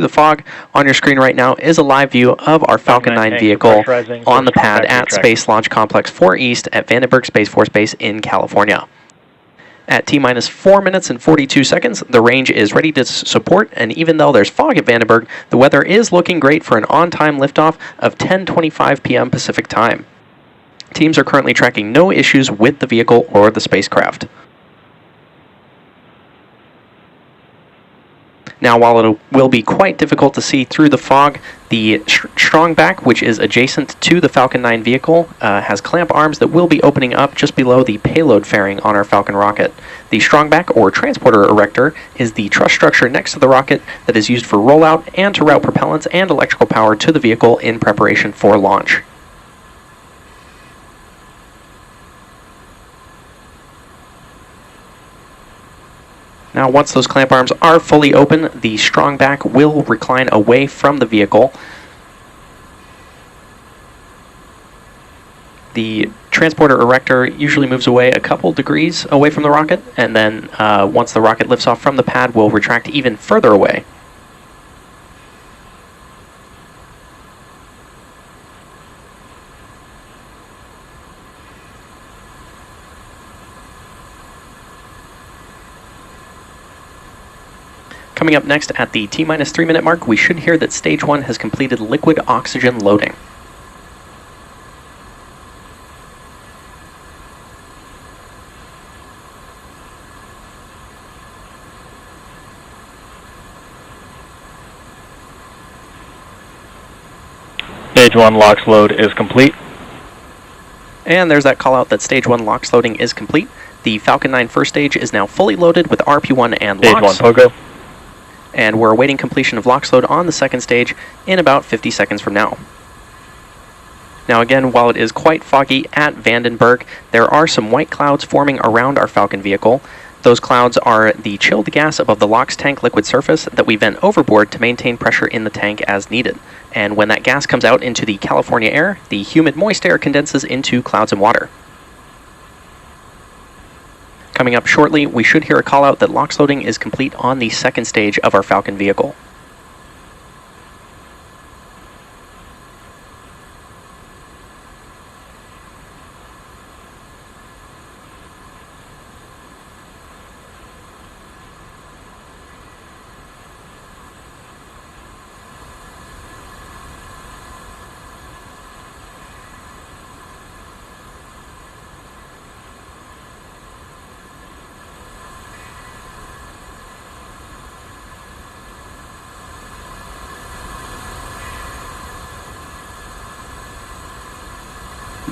The fog on your screen right now is a live view of our Falcon 9 vehicle on the pad at Space Launch Complex 4 East at Vandenberg Space Force Base in California. At T-minus 4 minutes and 42 seconds, the range is ready to support, and even though there's fog at Vandenberg, the weather is looking great for an on-time liftoff of 10:25 p.m. Pacific time. Teams are currently tracking no issues with the vehicle or the spacecraft. Now, while it will be quite difficult to see through the fog, the strong back, which is adjacent to the Falcon 9 vehicle, has clamp arms that will be opening up just below the payload fairing on our Falcon rocket. The strong back, or transporter erector, is the truss structure next to the rocket that is used for rollout and to route propellants and electrical power to the vehicle in preparation for launch. Now, once those clamp arms are fully open, the strong back will recline away from the vehicle. The transporter erector usually moves away a couple degrees away from the rocket, and then once the rocket lifts off from the pad, will retract even further away. Coming up next at the T-minus 3 minute mark, we should hear that Stage 1 has completed liquid oxygen loading. Stage 1 LOX load is complete. And there's that call out that Stage 1 LOX loading is complete. The Falcon 9 first stage is now fully loaded with RP1 and LOX. Stage 1 POGO. And we're awaiting completion of LOX load on the second stage in about 50 seconds from now. Now again, while it is quite foggy at Vandenberg, there are some white clouds forming around our Falcon vehicle. Those clouds are the chilled gas above the LOX tank liquid surface that we vent overboard to maintain pressure in the tank as needed. And when that gas comes out into the California air, the humid moist air condenses into clouds and water. Coming up shortly, we should hear a call out that LOX loading is complete on the second stage of our Falcon vehicle.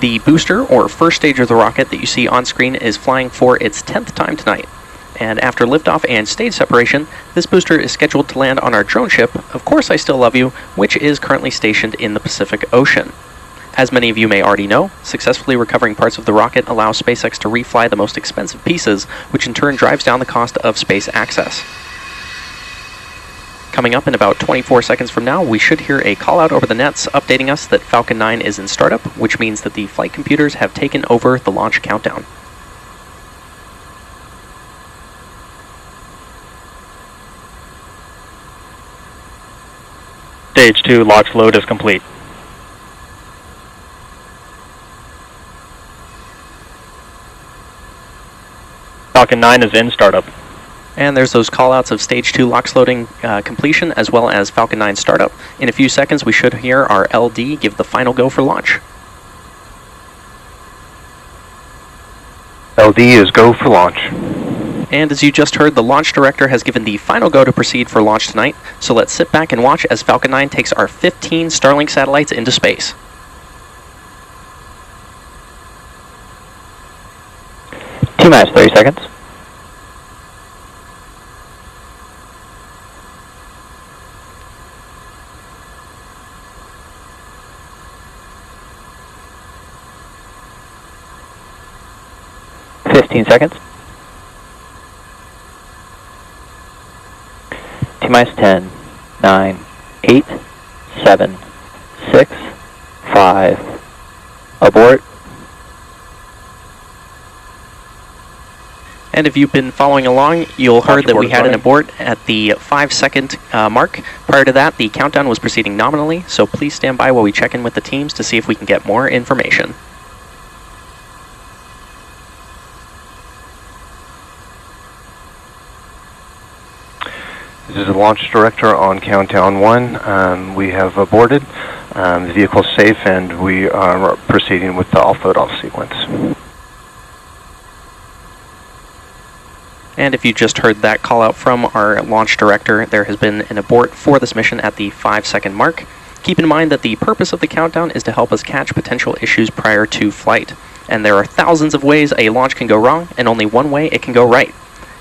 The booster, or first stage of the rocket that you see on screen, is flying for its 10th time tonight. And after liftoff and stage separation, this booster is scheduled to land on our drone ship, Of Course I Still Love You, which is currently stationed in the Pacific Ocean. As many of you may already know, successfully recovering parts of the rocket allows SpaceX to refly the most expensive pieces, which in turn drives down the cost of space access. Coming up in about 24 seconds from now, we should hear a call out over the nets updating us that Falcon 9 is in startup, which means that the flight computers have taken over the launch countdown. Stage 2 LOX load is complete. Falcon 9 is in startup. And there's those callouts of Stage 2 LOX loading completion, as well as Falcon 9 startup. In a few seconds, we should hear our LD give the final go for launch. LD is go for launch. And as you just heard, the launch director has given the final go to proceed for launch tonight. So let's sit back and watch as Falcon 9 takes our 15 Starlink satellites into space. T-minus 30 seconds. Seconds. T-minus 10, 9, 8, 7, 6, 5, abort. And if you've been following along, you'll heard that we had an abort at the 5-second mark. Prior to that, the countdown was proceeding nominally, so please stand by while we check in with the teams to see if we can get more information. This is the launch director on countdown 1. We have aborted. The vehicle is safe, and we are proceeding with the off-load-off sequence. And if you just heard that call out from our launch director, there has been an abort for this mission at the 5-second mark. Keep in mind that the purpose of the countdown is to help us catch potential issues prior to flight. And there are thousands of ways a launch can go wrong, and only one way it can go right.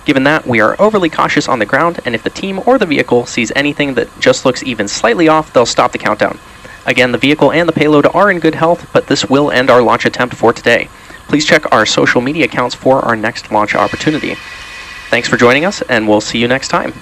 Given that, we are overly cautious on the ground, and if the team or the vehicle sees anything that just looks even slightly off, they'll stop the countdown. Again, the vehicle and the payload are in good health, but this will end our launch attempt for today. Please check our social media accounts for our next launch opportunity. Thanks for joining us, and we'll see you next time.